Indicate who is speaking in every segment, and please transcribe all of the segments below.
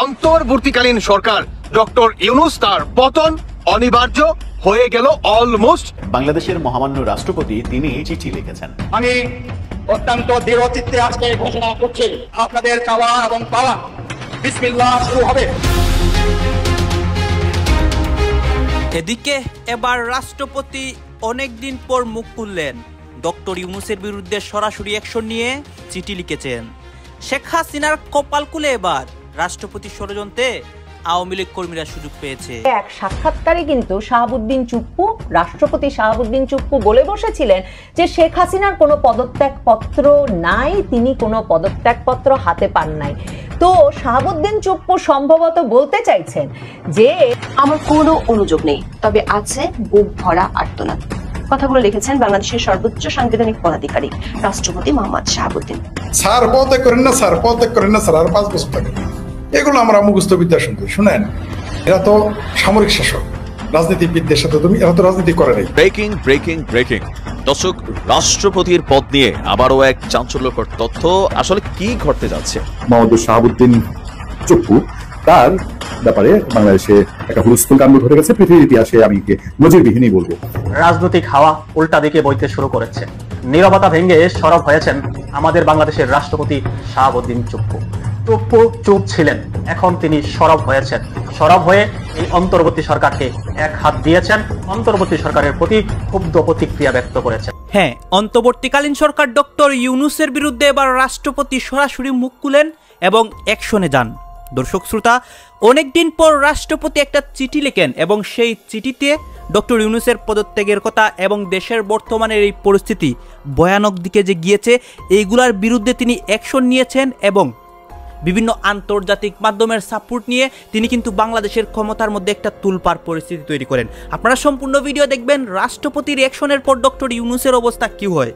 Speaker 1: অন্তর্বর্তীকালীন সরকার ডক্টর ইউনূস তার পতন অনিবার্য হয়ে গেল অলমোস্ট।
Speaker 2: বাংলাদেশের মহামান্য রাষ্ট্রপতি তিনি চিঠি লিখেছেন।
Speaker 3: আমি অত্যন্ত দৃঢ়চিত্তে আজকে ঘোষণা করছি, আপনাদের চাওয়া এবং পাওয়া বিসমিল্লাহ শুরু হবে।
Speaker 4: এদিকে এবার রাষ্ট্রপতি অনেকদিন পর মুখ খুললেন। ডক্টর ইউনূসের বিরুদ্ধে সরাসরি অ্যাকশন নিয়ে চিঠি লিখেছেন। শেখ হাসিনার কপাল খুলে এবার রাষ্ট্রপতি ষড়যন্ত্রে আওয়ামী লীগ কর্মীরা সুযোগ পেয়েছে।
Speaker 5: এক সাক্ষাৎকারে কিন্তু শাহাবুদ্দিন চুপ্পু, রাষ্ট্রপতি শাহাবুদ্দিন চুপ্পু বলে বসেছিলেন যে শেখ হাসিনার কোনো পদত্যাগপত্র নাই, তিনি কোনো পদত্যাগপত্র হাতে পান নাই। তো শাহাবুদ্দিন চুপ্পু সম্ভবত বলতে চাইছেন যে
Speaker 6: আমার কোনো অনুযোগ নেই, তবে আছে বুক ভরা আর্তনাদ। কথাগুলো লিখেছেন বাংলাদেশের সর্বোচ্চ সাংবিধানিক পদাধিকারী রাষ্ট্রপতি মোহাম্মদ শাহাবুদ্দিন।
Speaker 7: স্যার পদত্যাগ করেন না, স্যার পদত্যাগ করেন না, স্যার আর 5 বছর থাকে। এগুলো আমরা মুখস্থ বিদ্যা শুনতে শুনেন। এরা তো সামরিক শাসক, রাজনীতিবিদদের সাথে এরা তো রাজনীতি করে নাই।
Speaker 8: ব্রেকিং দর্শক, রাষ্ট্রপতির পদ নিয়ে আবারও এক চাঞ্চল্যকর তথ্য। আসলে কি ঘটতে যাচ্ছে?
Speaker 9: মোহাম্মদ শাহাবুদ্দিন চুপ্পু, তার ব্যাপারে বাংলাদেশে একটা হুলস্থুল কাণ্ড ঘটে গেছে। পৃথিবীর ইতিহাসে আমি নজিরবিহীনই বলবো।
Speaker 10: রাজনৈতিক হাওয়া উল্টা দিকে বইতে শুরু করেছে। নীরবতা ভেঙে সরব হয়েছেন আমাদের বাংলাদেশের রাষ্ট্রপতি শাহাবুদ্দিন চুপ্পু। চুপ্পু চুপ ছিলেন, এখন তিনি সরব হয়েছেন। সরব হয়ে এই অন্তর্বর্তী সরকারকে এক হাত দিয়েছেন, অন্তর্বর্তী সরকারের প্রতি ক্ষুব্ধ প্রতিক্রিয়া ব্যক্ত করেছেন।
Speaker 4: হ্যাঁ, অন্তর্বর্তীকালীন সরকার ডক্টর ইউনূসের বিরুদ্ধে এবার রাষ্ট্রপতি সরাসরি মুখ খুলেন এবং অ্যাকশনে যান। দর্শক শ্রোতা, অনেকদিন পর রাষ্ট্রপতি একটা চিঠি লেখেন এবং সেই চিঠিতে ডক্টর ইউনূসের পদত্যাগের কথা এবং দেশের বর্তমানের এই পরিস্থিতি ভয়ানক দিকে যে গিয়েছে এইগুলার বিরুদ্ধে তিনি অ্যাকশন নিয়েছেন এবং বিভিন্ন আন্তর্জাতিক মাধ্যমের সাপোর্ট নিয়ে তিনি কিন্তু বাংলাদেশের ক্ষমতার মধ্যে একটা তুলপার পরিস্থিতি তৈরি করেন। আপনারা সম্পূর্ণ ভিডিও দেখবেন রাষ্ট্রপতির অ্যাকশনের পর ডক্টর ইউনূসের অবস্থা কি হয়।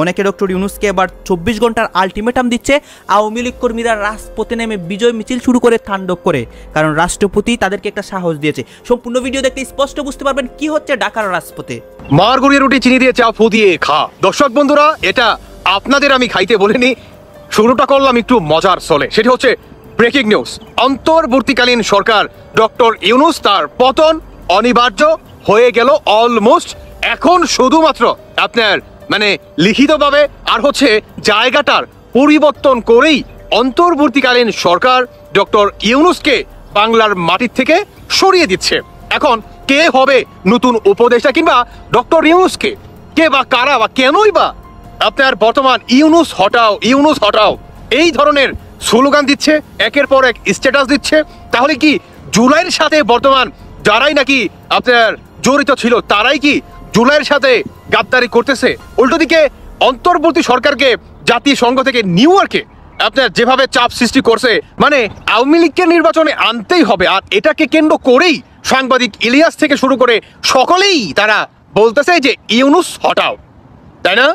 Speaker 4: অনেকে ডক্টর ইউনূসকে এবার 24 ঘন্টার আলটিমেটাম দিচ্ছে। আওয়ামী লীগ কর্মীরা রাজপথে নেমে বিজয় মিছিল শুরু করে তাণ্ডব করে, কারণ রাষ্ট্রপতি তাদেরকে একটা সাহস দিয়েছে। সম্পূর্ণ ভিডিও দেখতে স্পষ্ট বুঝতে পারবেন কি হচ্ছে ঢাকার রাজপথে।
Speaker 1: মার গড়িয়ে রুটি চিনি দিয়ে চা ফু দিয়ে খা। দর্শক বন্ধুরা, এটা আপনাদের আমি খাইতে বলিনি, শুরুটা করলাম একটু মজার চলে। সেটা হচ্ছে ব্রেকিং নিউজ। অন্তর্বর্তীকালীন সরকার ডক্টর ইউনূস তার পতন অনিবার্য হয়ে গেল অলমোস্ট। এখন শুধুমাত্র আপনার লিখিতভাবে আর হচ্ছে জায়গাটার পরিবর্তন করেই অন্তর্বর্তীকালীন সরকার ডক্টর ইউনূসকে বাংলার মাটির থেকে সরিয়ে দিচ্ছে। এখন কে হবে নতুন উপদেষ্টা কিংবা ডক্টর ইউনূসকে কে বা কারা বা কেনই বা আপনার বর্তমান ইউনূস হটাও এই ধরনের স্লোগান দিচ্ছে, একের পর এক স্ট্যাটাস দিচ্ছে। তাহলে কি জুলাইয়ের সাথে বর্তমান যারাই নাকি আপনার জড়িত ছিল তারাই কি জুলাইয়ের সাথে গাদ্দারি করতেছে? উল্টো দিকে অন্তর্বর্তী সরকারকে জাতিসংঘ থেকে নিউ ইয়র্কে আপনার যেভাবে চাপ সৃষ্টি করছে, আওয়ামী লীগকে নির্বাচনে আনতেই হবে। আর এটাকে কেন্দ্র করেই সাংবাদিক ইলিয়াস থেকে শুরু করে সকলেই তারা বলতেছে যে ইউনূস হটাও, তাই না?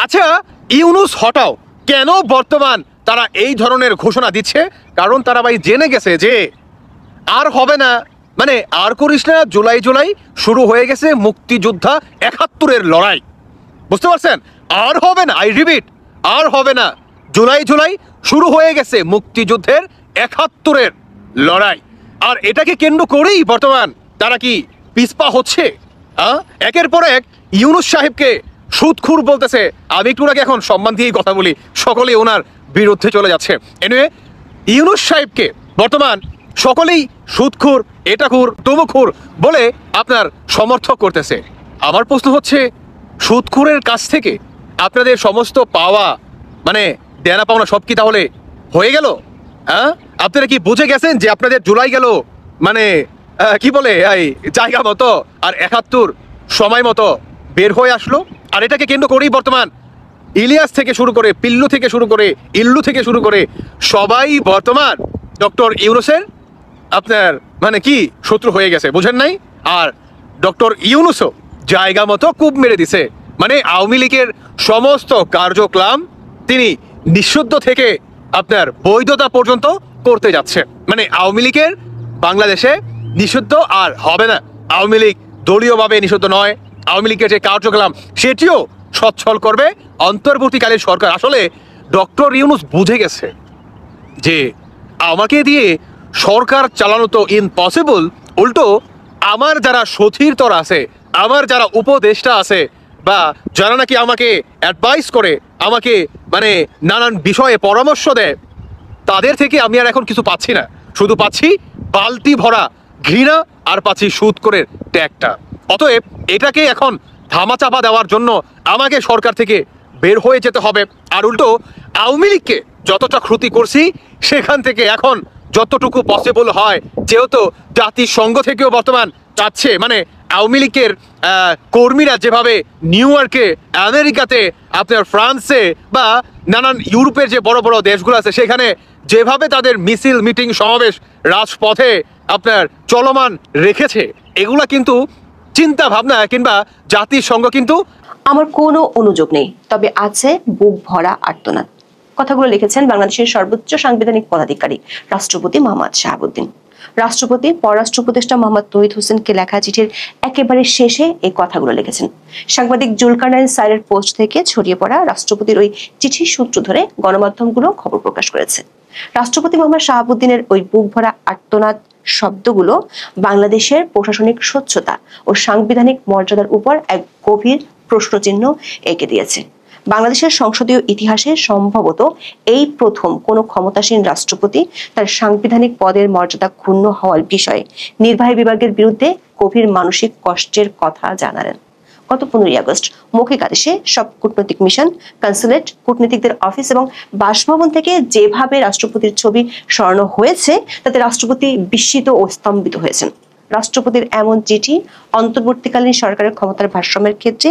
Speaker 1: আচ্ছা, ইউনূস হটাও কেন বর্তমান তারা এই ধরনের ঘোষণা দিচ্ছে? কারণ তারা ভাই জেনে গেছে যে আর হবে না, আর করিস না, জুলাই শুরু হয়ে গেছে মুক্তিযোদ্ধা ৭১-এর লড়াই। বুঝতে পারছেন? আর হবে না, আই রিপিট, আর হবে না। জুলাই শুরু হয়ে গেছে মুক্তিযুদ্ধের ৭১-এর লড়াই। আর এটাকে কেন্দ্র করেই বর্তমান তারা কি পিছপা হচ্ছে? একের পর এক ইউনূস সাহেবকে সুদখুর বলতেছে। আমি একটু আগে এখন সম্মান দিয়েই কথা বলি, সকলে ওনার বিরুদ্ধে চলে যাচ্ছে। এনিওয়ে, ইউনূস সাহেবকে বর্তমান সকলেই সুদখুর, এটাখুর, তমুখুর বলে আপনার সমর্থক করতেছে। আমার প্রশ্ন হচ্ছে, সুদখুরের কাছ থেকে আপনাদের সমস্ত পাওয়া দেনা পাওনা সব কি তাহলে হয়ে গেল? আপনারা কি বুঝে গেছেন যে আপনাদের জুলাই গেল কি বলে এই জায়গা মতো আর ৭১ সময় মতো বের হয়ে আসলো? আর এটাকে কেন্দ্র করেই বর্তমান ইলিয়াস থেকে শুরু করে পিল্লু থেকে শুরু করে ইল্লু থেকে শুরু করে সবাই বর্তমান ডক্টর ইউনূসের আপনার কি শত্রু হয়ে গেছে, বুঝেন নাই? আর ডক্টর ইউনূসও জায়গা মতো কূপ মেরে দিছে। আওয়ামী লীগের সমস্ত কার্যক্রম তিনি নিষিদ্ধ থেকে আপনার বৈধতা পর্যন্ত করতে যাচ্ছে। আওয়ামী লীগের বাংলাদেশে নিষিদ্ধ আর হবে না। আওয়ামী লীগ দলীয়ভাবে নিষিদ্ধ নয়, আওয়ামী লীগের যে কার্যক্রম সেটিও সচ্ছল করবে অন্তর্বর্তীকালীন সরকার। আসলে ডক্টর ইউনূস বুঝে গেছে যে আমাকে দিয়ে সরকার চালানো তো ইম্পসিবল, উল্টো আমার যারা সতীর্থর আছে, আমার যারা উপদেষ্টা আছে, বা যারা নাকি আমাকে অ্যাডভাইস করে, আমাকে মানে নানান বিষয়ে পরামর্শ দেয়, তাদের থেকে আমি আর এখন কিছু পাচ্ছি না। শুধু পাচ্ছি বালতি ভরা ঘৃণা আর পাচ্ছি সুদ করে ট্যাগটা। অতএব এটাকে এখন ধামাচাপা দেওয়ার জন্য আমাকে সরকার থেকে বের হয়ে যেতে হবে। আর উল্টো আওয়ামী লীগকে যতটা ক্ষতি করছি সেখান থেকে এখন যতটুকু পসিবল হয়, যেহেতু জাতিসংঘ থেকেও বর্তমান চাচ্ছে, মানে আওয়ামী লীগের কর্মীরা যেভাবে নিউ ইয়র্কে, আমেরিকাতে, আপনার ফ্রান্সে বা নানান ইউরোপের যে বড় বড় দেশগুলো আছে সেখানে যেভাবে তাদের মিছিল, মিটিং, সমাবেশ রাজপথে আপনার চলমান রেখেছে, এগুলা কিন্তু চিন্তা ভাবনা কিংবা জাতিসংঘ কিন্তু
Speaker 6: আমার কোনো অনুযোগ নেই, তবে আছে বুক ভরা আর্তনাদ। কথাগুলো লিখেছেন বাংলাদেশের সর্বোচ্চ সাংবিধানিক পদাধিকারী রাষ্ট্রপতি মোহাম্মদ শাহাবুদ্দিন। রাষ্ট্রপতি পররাষ্ট্র উপদেষ্টা মোহাম্মদ তৌহিদ হোসেনকে লেখা চিঠির একেবারে শেষে এই কথাগুলো লিখেছেন। সাংবাদিক জুলকারনাইন সাইরের পোস্ট থেকে ছড়িয়ে পড়া রাষ্ট্রপতির ওই চিঠির সূত্র ধরে গণমাধ্যমগুলো খবর প্রকাশ করেছে। রাষ্ট্রপতি মোহাম্মদ শাহাবুদ্দিনের ওই বুক ভরা আর্তনাদ শব্দগুলো বাংলাদেশের প্রশাসনিক স্বচ্ছতা ও সাংবিধানিক মর্যাদার উপর এক গভীর প্রশ্নচিহ্ন এঁকে দিয়েছে। বাংলাদেশের সংসদীয় ইতিহাসে সম্ভবত এই প্রথম কোনো ক্ষমতাসীন রাষ্ট্রপতি তার সাংবিধানিক পদের মর্যাদা ক্ষুণ্ণ হওয়ার বিষয়ে নির্বাহী বিভাগের বিরুদ্ধে গভীর মানসিক কষ্টের কথা জানালেন। গত 15 আগস্ট মৌখিক আদেশে সব কূটনৈতিক মিশন, কনসুলেট, কূটনীতিকদের অফিস এবং বাসভবন থেকে যেভাবে রাষ্ট্রপতির ছবি সরানো হয়েছে তাতে রাষ্ট্রপতি বিস্মিত ও স্তম্ভিত হয়েছেন। রাষ্ট্রপতির এমন চিঠি অন্তর্বর্তীকালীন সরকারের ক্ষমতার ভারসাম্যের ক্ষেত্রে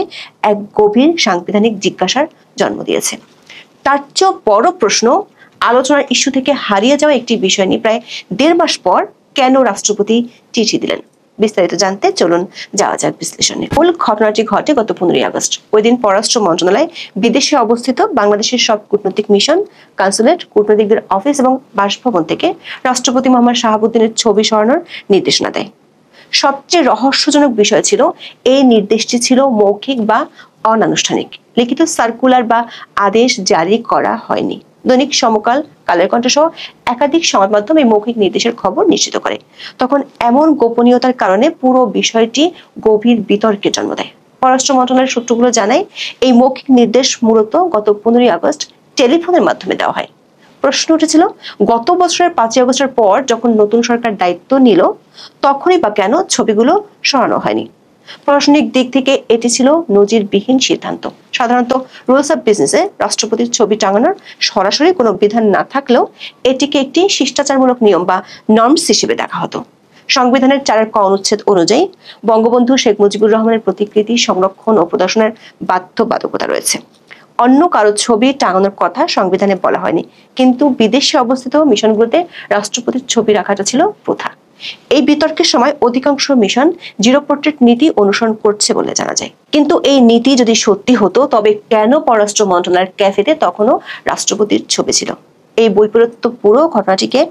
Speaker 6: এক গভীর সাংবিধানিক জিজ্ঞাসার জন্ম দিয়েছে। তার চেয়ে বড় প্রশ্ন, আলোচনার ইস্যু থেকে হারিয়ে যাওয়া একটি বিষয় নিয়ে প্রায় 1.5 মাস পর কেন রাষ্ট্রপতি চিঠি দিলেন। বিস্তারিত জানতে চলুন যাওয়া যাক বিশ্লেষণে। মূল ঘটনাটি ঘটে গত 15 আগস্ট। ওই দিন পররাষ্ট্র মন্ত্রণালয় বিদেশে অবস্থিত বাংলাদেশের সব কূটনৈতিক মিশন, কনসুলেট, কূটনীতিকদের অফিস এবং বাসভবন থেকে রাষ্ট্রপতি মোহাম্মদ শাহাবুদ্দিনের ছবি সরানোর নির্দেশনা দেয়। সবচেয়ে রহস্যজনক বিষয় ছিল এই নির্দেশটি ছিল মৌখিক বা অনানুষ্ঠানিক, লিখিত সার্কুলার বা আদেশ জারি করা হয়নি। দৈনিক সমকাল, কালের কণ্ঠ সহ একাধিক সংবাদ মাধ্যম এই মৌখিক নির্দেশের খবর নিশ্চিত করে। তখন এমন গোপনীয়তার কারণে পুরো বিষয়টি গভীর বিতর্কের জন্ম দেয়। পররাষ্ট্র মন্ত্রণালয়ের সূত্রগুলো জানায় এই মৌখিক নির্দেশ মূলত গত 15 আগস্ট টেলিফোনের মাধ্যমে দেওয়া হয়। প্রশ্ন উঠেছিল, গত বছরের 5 আগস্টের পর যখন নতুন সরকার দায়িত্ব নিল তখনই বা কেন ছবিগুলো সরানো হয়নি। প্রশাসনিক দিক থেকে এটি ছিল নজিরবিহীন সিদ্ধান্ত। সাধারণত রুলস অফ বিজনেসে রাষ্ট্রপতির ছবি টাঙানোর সরাসরি কোনো বিধান না থাকলেও এটিকে একটি শিষ্টাচারমূলক নিয়ম বা নর্মস হিসেবে দেখা হতো। সংবিধানের 4 ক অনুচ্ছেদ অনুযায়ী বঙ্গবন্ধু শেখ মুজিবুর রহমানের প্রতিকৃতি সংরক্ষণ ও প্রদর্শনের বাধ্যবাধকতা রয়েছে। অন্য কারো ছবি টাঙানোর কথা সংবিধানে বলা হয়নি, কিন্তু বিদেশে অবস্থিত মিশনগুলোতে রাষ্ট্রপতির ছবি রাখাটা ছিল প্রথা। এই বিতর্কের সময় অধিকাংশ মিশন জিরো পোর্ট্রেট নীতি অনুসরণ করছে বলে জানা যায়। কিন্তু এই নীতি যদি সত্যি হতো তবে কেন পররাষ্ট্র মন্ত্রণালয়ের ক্যাফেতে তখনও রাষ্ট্রপতির ছবি ছিল? এই বৈপরীত্য পুরো ঘটনাটিকে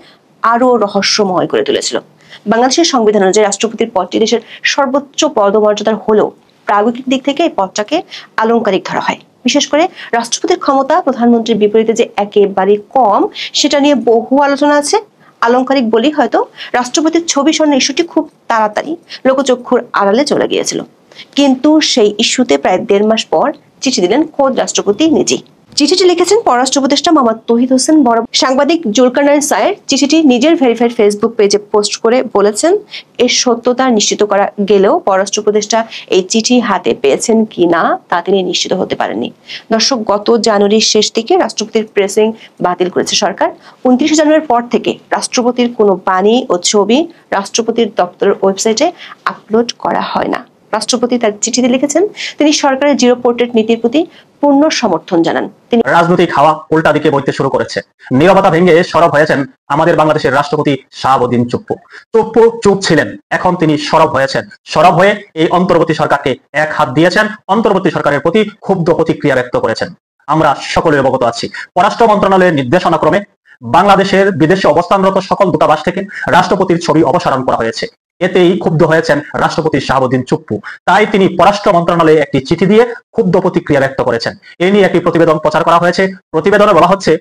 Speaker 6: আরো রহস্যময় করে তুলেছিল। বাংলাদেশের সংবিধান অনুযায়ী রাষ্ট্রপতির পদটি দেশের সর্বোচ্চ পদমর্যাদার হলেও প্রায়োগিক দিক থেকে এই পদটাকে আলংকারিক ধরা হয়। বিশেষ করে রাষ্ট্রপতির ক্ষমতা প্রধানমন্ত্রীর বিপরীতে যে একেবারে কম সেটা নিয়ে বহু আলোচনা আছে। আলংকারিক বলি হয়তো রাষ্ট্রপতির ছবি সরানোর ইস্যুটি খুব তাড়াতাড়ি লোকচক্ষুর আড়ালে চলে গিয়েছিল, কিন্তু সেই ইস্যুতে প্রায় 1.5 মাস পর চিঠি দিলেন খোদ রাষ্ট্রপতি নিজেই। চিঠিটি লিখেছেন পররাষ্ট্র উপদেষ্টা মোহাম্মদ তৌহিদ হোসেন। বড় সাংবাদিক জুলকারনাইন সাইর চিঠিটি নিজের ভেরিফাইড ফেসবুক পেজে পোস্ট করে বলেছেন, এর সত্যতা নিশ্চিত করা গেলেও পররাষ্ট্র উপদেষ্টা এই চিঠি হাতে পেয়েছেন কিনা তা তিনি নিশ্চিত হতে পারেননি। দর্শক, গত জানুয়ারির শেষ দিকে রাষ্ট্রপতির প্রেসিং বাতিল করেছে সরকার। 29 জানুয়ারির পর থেকে রাষ্ট্রপতির কোনো বাণী ও ছবি রাষ্ট্রপতির দপ্তরের ওয়েবসাইটে আপলোড করা হয় না। রাষ্ট্রপতি তার চিঠিতে লিখেছেন তিনি সরকারের জিরো পোর্ট্রেট নীতির প্রতি পূর্ণ সমর্থন জানান। তিনি
Speaker 10: রাজনৈতিক হাওয়া উল্টা দিকে বইতে শুরু করেছে। নীরবতা ভেঙে সরব হয়েছেন আমাদের বাংলাদেশের রাষ্ট্রপতি শাহাবুদ্দিন চুপ্পু। চুপ ছিলেন, এখন তিনি সরব হয়েছেন। সরব হয়ে এই অন্তর্বর্তী সরকারকে এক হাত দিয়েছেন, অন্তর্বর্তী সরকারের প্রতি ক্ষুব্ধ প্রতিক্রিয়া ব্যক্ত করেছেন। আমরা সকলে অবগত আছি, পররাষ্ট্র মন্ত্রণালয়ের নির্দেশনা ক্রমে বাংলাদেশের বিদেশে অবস্থানরত সকল দূতাবাস থেকে রাষ্ট্রপতির ছবি অপসারণ করা হয়েছে। এতেই ক্ষুব্ধ হয়েছেন রাষ্ট্রপতি শাহাবুদ্দিন চুপ্পু। তাই তিনি পররাষ্ট্র মন্ত্রণালয়ে একটি চিঠি দিয়ে ক্ষুব্ধ প্রতিক্রিয়া ব্যক্ত করেছেন। এ নিয়ে একটি প্রতিবেদন প্রচার করা হয়েছে। প্রতিবেদনে বলা হচ্ছে,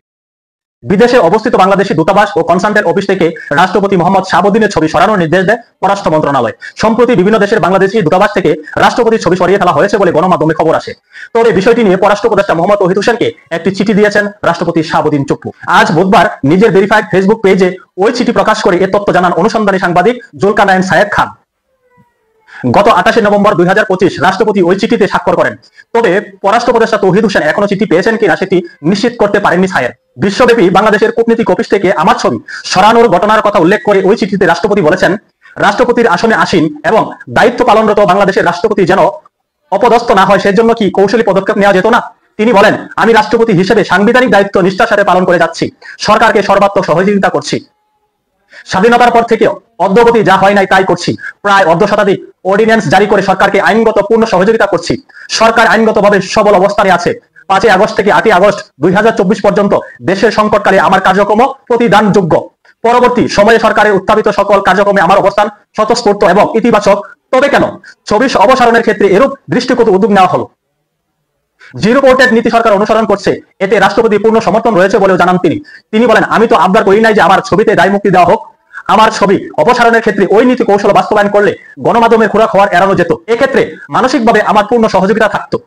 Speaker 10: বিদেশে অবস্থিত বাংলাদেশি দূতাবাস ও কনসালটেন্ট অফিস থেকে রাষ্ট্রপতি মোহাম্মদ শাহাবুদ্দিনের ছবি সরানোর নির্দেশ দেয় পররাষ্ট্র মন্ত্রণালয়। সম্প্রতি বিভিন্ন দেশের বাংলাদেশি দূতাবাস থেকে রাষ্ট্রপতির ছবি সরিয়ে ফেলা হয়েছে বলে গণমাধ্যমে খবর আসে। তবে বিষয়টি নিয়ে পররাষ্ট্র উপদেষ্টা মোহাম্মদ তৌহিদ হোসেনকে একটি চিঠি দিয়েছেন রাষ্ট্রপতি শাহাবুদ্দিন চুপ্পু। আজ বুধবার নিজের ভেরিফাইড ফেসবুক পেজে ওই চিঠি প্রকাশ করে এ তথ্য জানান অনুসন্ধানী সাংবাদিক জুলকারনাইন সায়েদ খান। গত 28 নভেম্বর 2025 রাষ্ট্রপতি ওই চিঠিতে স্বাক্ষর করেন। তবে পররাষ্ট্র উপদেষ্টা তৌহিদ হোসেন এখনো চিঠি পেয়েছেন কিনা সেটি নিশ্চিত করতে পারেননি সায়েদ। বিশ্বব্যাপী বাংলাদেশের কূটনীতিক অফিস থেকে আমার ছবি সরানোর ঘটনার কথা উল্লেখ করে ওই চিঠিতে রাষ্ট্রপতি বলেছেন, রাষ্ট্রপতির আসনে আসীন এবং দায়িত্ব পালনরত বাংলাদেশের রাষ্ট্রপতি যেন অপদস্থ না হয় সেজন্য কি কৌশলী পদক্ষেপ নেওয়া যেত না। তিনি বলেন, আমি রাষ্ট্রপতি হিসেবে সাংবিধানিক দায়িত্ব নিষ্ঠার সাথে পালন করে যাচ্ছি, সরকারকে সর্বাত্মক সহযোগিতা করছি। স্বাধীনতার পর থেকে অদ্যবধি যা হয় নাই তাই করছি। প্রায় অর্ধ শতাধিক অর্ডিন্যান্স জারি করে সরকারকে আইনগত পূর্ণ সহযোগিতা করছি। সরকার আইনগতভাবে সবল অবস্থানে আছে। 5 আগস্ট থেকে 8 আগস্ট 2024 পর্যন্ত দেশের সংকটকালে আমার কার্যক্রম প্রতিদানযোগ্য। পরবর্তী সময়ে সরকারের উত্থাপিত সকল কার্যক্রমে আমার অবস্থান স্বতঃস্ফূর্ত এবং ইতিবাচক। তবে কেন 24 অপসারণের ক্ষেত্রে এরূপ দৃষ্টিগত উদ্যোগ নেওয়া হলো? জিরো পোর্টেড নীতি সরকার অনুসরণ করছে, এতে রাষ্ট্রপতির পূর্ণ সমর্থন রয়েছে বলেও জানান তিনি। তিনি বলেন, আমি তো আবদার করি নাই যে আমার ছবিতে দায় মুক্তি দেওয়া হোক। আমার ছবি অপসারণের ক্ষেত্রে ওই নীতি কৌশল বাস্তবায়ন করলে গণমাধ্যমের খোরাক হওয়ার এড়ানো যেত। এক্ষেত্রে মানসিকভাবে আমার পূর্ণ সহযোগিতা থাকতো।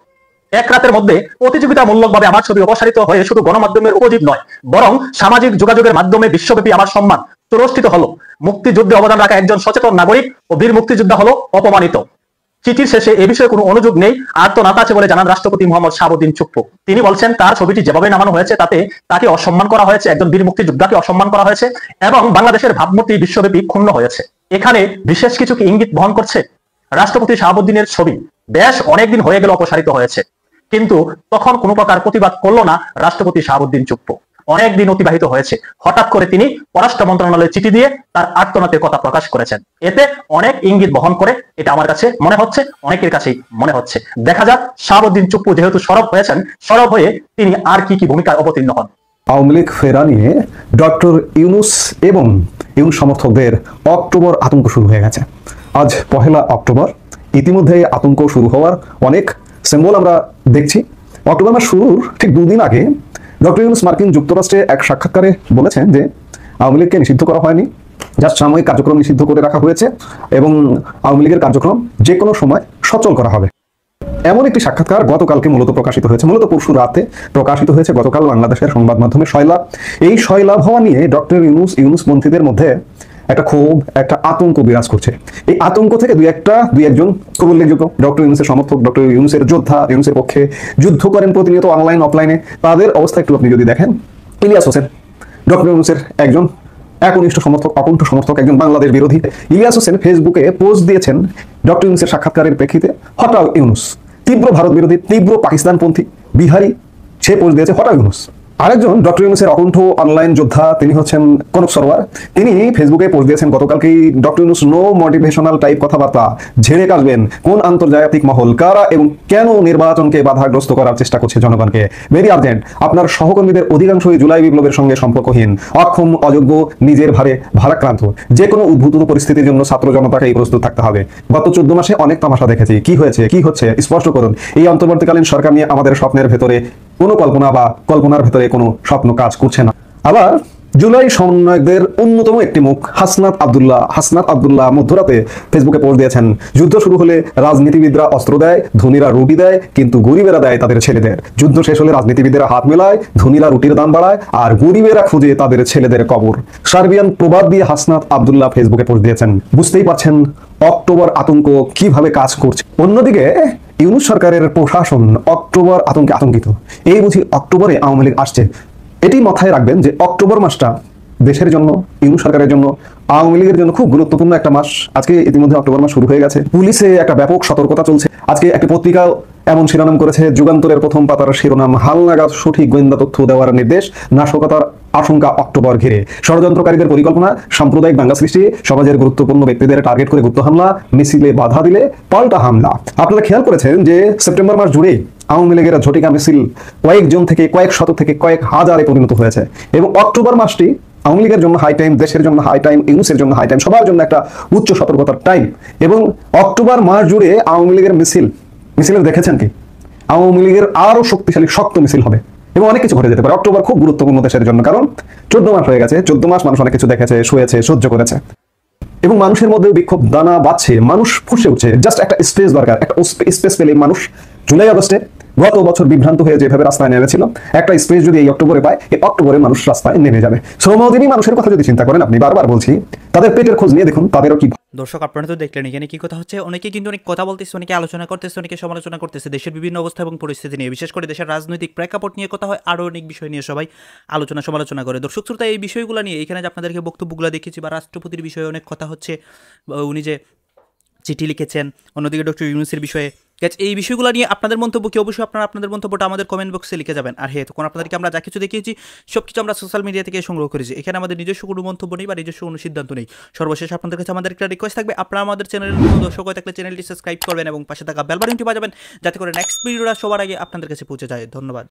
Speaker 10: এক রাতের মধ্যে প্রতিযোগিতামূলকভাবে আমার ছবি অপসারিত হয়ে শুধু গণমাধ্যমের উপজীব নয়, বরং সামাজিক যোগাযোগের মাধ্যমে বিশ্বব্যাপী আমার সম্মান প্রতিষ্ঠিত হলো। মুক্তিযুদ্ধে অবদান রাখা একজন সচেতন নাগরিক ও বীর মুক্তিযোদ্ধা হলো অপমানিত। চিঠির শেষে এ বিষয়ে কোনো অনুযোগ নেই, আর্তনাদ আছে বলে জানান রাষ্ট্রপতি মোহাম্মদ শাহাবুদ্দিন চুপ্পু। তিনি বলছেন, তার ছবিটি যেভাবে নামানো হয়েছে তাতে তাকে অসম্মান করা হয়েছে, একজন বীর মুক্তিযোদ্ধাকে অসম্মান করা হয়েছে এবং বাংলাদেশের ভাবমূর্তি বিশ্বব্যাপী ক্ষুণ্ণ হয়েছে। এখানে বিশেষ কিছু কি ইঙ্গিত বহন করছে? রাষ্ট্রপতি শাহাবুদ্দিনের ছবি বেশ অনেকদিন হয়ে গেল অপসারিত হয়েছে, কিন্তু তখন কোনো প্রকার প্রতিবাদ করলো না রাষ্ট্রপতি শাহাবুদ্দিন চুপ্পু। অনেকদিন অতিবাহিত হয়েছে, হঠাৎ করে তিনি পররাষ্ট্র মন্ত্রণালয়ে চিঠি দিয়ে তার আর্তনাদের কথা প্রকাশ করেছেন। এতে অনেক ইঙ্গিত বহন করে, এটা আমার কাছে মনে হচ্ছে, অনেকের কাছেই মনে হচ্ছে। দেখা যাক শাহাবুদ্দিন চুপ্পু যেহেতু সরব হয়েছেন, সরব হয়ে তিনি আর কি কি ভূমিকায় অবতীর্ণ হন।
Speaker 9: আওয়ামী লীগ ফেরা নিয়ে ডক্টর ইউনূস এবং ইউনূস সমর্থকদের অক্টোবর আতঙ্ক শুরু হয়ে গেছে। আজ 1 অক্টোবর, ইতিমধ্যে আতঙ্ক শুরু হওয়ার অনেক সিম্বল আমরা দেখছি। অক্টোবর মাস শুরুর ঠিক 2 দিন আগে ডক্টর ইউনূস মার্কিন যুক্তরাষ্ট্রে এক সাক্ষাৎকারে বলেছেন যে আওয়ামী লীগকে নিষিদ্ধ করা হয়নি, জাস্ট সাময়িক কার্যক্রম নিষিদ্ধ করে রাখা হয়েছে এবং আওয়ামী লীগের কার্যক্রম যে কোনো সময় সচল করা হবে। এমন একটি সাক্ষাৎকার গতকালকে মূলত প্রকাশিত হয়েছে, মূলত পরশু রাতে প্রকাশিত হয়েছে গতকাল বাংলাদেশের সংবাদ মাধ্যমে সয়লাভ। এই সয়লাভ হওয়া নিয়ে ডক্টর ইউনূসপন্থীদের মধ্যে একটা ক্ষোভ, একটা আতঙ্ক বিরাজ করছে। এই আতঙ্ক থেকে দুই একজন খুব উল্লেখযোগ্য ডক্টর ইউনূসের সমর্থক, ডক্টর ইউনূসের যোদ্ধা, ইউনূসের পক্ষে যুদ্ধ করেন প্রতিনিয়ত অনলাইন অফলাইনে, তাদের অবস্থা একটু আপনি যদি দেখেন। ইলিয়াস হোসেন ডক্টর ইউনূসের একজন একনিষ্ঠ সমর্থক, অকুণ্ঠ সমর্থক, একজন বাংলাদেশ বিরোধী। ইলিয়াস হোসেন ফেসবুকে পোস্ট দিয়েছেন ডক্টর ইউনূসের সাক্ষাৎকারের প্রেক্ষিতে, হটাও ইউনূস। তীব্র ভারত বিরোধী, তীব্র পাকিস্তানপন্থী বিহারি, সে পোস্ট দিয়েছে হটাও ইউনূস। আরেকজন ডক্টর ইউনূসের অকুণ্ঠ অনলাইন যোদ্ধা, তিনি হচ্ছেন কনক সরোয়ার। তিনি ফেসবুকে পোস্ট দিয়েছেন গতকালকেই, doctor Yunus no motivational type কথাবার্তা, ঝেড়ে কাটবেন কোন আন্তর্জাতিক মহল কারা এবং কেন নির্বাচনকে বাধাগ্রস্ত করার চেষ্টা করছে জনগণকে। ভেরি আর্জেন্ট, আপনার সহকর্মীদের অধিকাংশই জুলাই বিপ্লবের সঙ্গে সম্পর্কহীন, অক্ষম, অযোগ্য, নিজের ভারে ভারাক্রান্ত। যে কোনো উদ্ভূত পরিস্থিতির জন্য ছাত্র জনতাকে প্রস্তুত থাকতে হবে। গত 14 মাসে অনেক তামাশা দেখেছি, কি হয়েছে, কি হচ্ছে স্পষ্ট করুন। এই অন্তর্বর্তীকালীন সরকার নিয়ে আমাদের স্বপ্নের ভেতরে কোনো কল্পনা বা কল্পনার ভেতরে কোনো স্বপ্ন কাজ করছে না। আবার জুলাই সমন্বয়কদের অন্যতম একটি মুখ হাসনাত আব্দুল্লাহ মধ্যরাতে ফেসবুকে পোস্ট দিয়েছেন, যুদ্ধ শুরু হলে রাজনীতিবিদরা অস্ত্র দেয়, ধনীরা রুটি দেয়, কিন্তু গরিবেরা দেয় তাদের ছেলেদের। যুদ্ধ শেষ হলে রাজনীতিবিদেরা হাত মেলায়, ধনীরা রুটির দাম বাড়ায়, আর গরিবেরা খুঁজে তাদের ছেলেদের কবর। সার্বিয়ান প্রবাদ দিয়ে হাসনাত আব্দুল্লাহ ফেসবুকে পোস্ট দিয়েছেন। বুঝতেই পারছেন অক্টোবর আতঙ্ক কিভাবে কাজ করছে। অন্যদিকে ইউনূস সরকারের প্রশাসন অক্টোবর আতঙ্কে আতঙ্কিত। এই বুঝি অক্টোবরে আওয়ামী লীগ আসছে। এটি মাথায় রাখবেন যে অক্টোবর মাসটা দেশের জন্য, ইউনূস সরকারের জন্য, আওয়ামী লীগের জন্য খুব গুরুত্বপূর্ণ একটা মাস। আজকে ইতিমধ্যে অক্টোবর মাস শুরু হয়ে গেছে, পুলিশে একটা ব্যাপক সতর্কতা চলছে। আজকে একটি পত্রিকাও এমন শিরোনাম করেছে, যুগান্তরের প্রথম পাতার শিরোনাম, হালনাগাদ সঠিক গোয়েন্দা তথ্য দেওয়ার নির্দেশ, নাশকতার আশঙ্কা অক্টোবর ঘিরে। ষড়যন্ত্রকারীদের পরিকল্পনা, সাম্প্রদায়িক দাঙ্গা সৃষ্টি, সমাজের গুরুত্বপূর্ণ ব্যক্তিদের টার্গেট করে গুপ্ত হামলা, মিছিলে বাধা দিলে পাল্টা হামলা। আপনারা খেয়াল করেছেন যে সেপ্টেম্বর মাস জুড়ে আওয়ামী লীগের ঝটিকা মিছিল কয়েকজন থেকে, কয়েক শত থেকে কয়েক হাজারে পরিণত হয়েছে। এবং অক্টোবর মাসটি আওয়ামী লীগের জন্য হাই টাইম, দেশের জন্য হাই টাইম, ইউনূসের জন্য হাই টাইম, সবার জন্য একটা উচ্চ সতর্কতার টাইম। এবং অক্টোবর মাস জুড়ে আওয়ামী লীগের মিছিলের দেখেছেন কি, আওয়ামী লীগের আরো শক্তিশালী শক্ত মিছিল হবে। এবং অনেক কিছু ঘটে যেতে পারে। অক্টোবর খুব গুরুত্বপূর্ণ দেশের জন্য, কারণ 14 মাস হয়ে গেছে। 14 মাস মানুষ অনেক কিছু দেখেছে, শুয়েছে, সহ্য করেছে, এবং মানুষের মধ্যে বিক্ষোভ দানা বাঁধছে, মানুষ ফুঁসে উঠছে। জাস্ট একটা স্পেস দরকার, একটা স্পেস পেলে মানুষ জুলাই আগস্টে গত বছর বিভ্রান্ত হয়ে যেভাবে রাস্তায় নেমেছিল, একটা স্পেস যদি এই অক্টোবরে পায়, এই অক্টোবরে মানুষ রাস্তায় নেমে যাবে। শ্রমজীবী মানুষের কথা যদি চিন্তা করেন, আপনি বারবার বলছি, তাদের পেটের খোঁজ নিয়ে দেখুন, তাদেরও কি।
Speaker 4: দর্শক, আপনারা তো দেখলেন এখানে কি কথা হচ্ছে। অনেকে কিন্তু অনেক কথা বলতেছে, অনেকে আলোচনা করতেছে, অনেকে সমালোচনা করতেছে দেশের বিভিন্ন অবস্থা এবং পরিস্থিতি নিয়ে, বিশেষ করে দেশের রাজনৈতিক প্রেক্ষাপট নিয়ে কথা হয়, আরও অনেক বিষয় নিয়ে সবাই আলোচনা সমালোচনা করে। দর্শক শ্রোতা, এই বিষয়গুলো নিয়ে এখানে যে আপনাদেরকে বক্তব্যগুলো দেখেছি, বা রাষ্ট্রপতির বিষয়ে অনেক কথা হচ্ছে, উনি যে চিঠি লিখেছেন, অন্যদিকে ডক্টর ইউনূসের বিষয়ে, এই বিষয়গুলো নিয়ে আপনাদের মন্তব্য কি, অবশ্যই আপনারা আপনাদের মন্তব্যটা আমাদের কমেন্ট বক্সে লিখে যাবেন। আর হ্যাঁ, তখন আপনাদেরকে আমরা যা কিছু দেখিয়েছি সব কিছু আমরা সোশ্যাল মিডিয়া থেকে সংগ্রহ করেছি, এখানে আমাদের নিজস্ব কোনো মন্তব্য নেই বা নিজস্ব কোনো সিদ্ধান্ত নেই। সর্বশেষ আপনাদের কাছে আমাদের একটা রিকোয়েস্ট থাকবে, আপনারা আমাদের চ্যানেলের নতুন দর্শক হয়ে থাকলে চ্যানেলটি সাবস্ক্রাইব করবেন এবং পাশে থাকা বেল বাটনটি বাজাবেন, যাতে করে নেক্সট ভিডিওটা সবার আগে আপনাদের কাছে পৌঁছে যায়। ধন্যবাদ।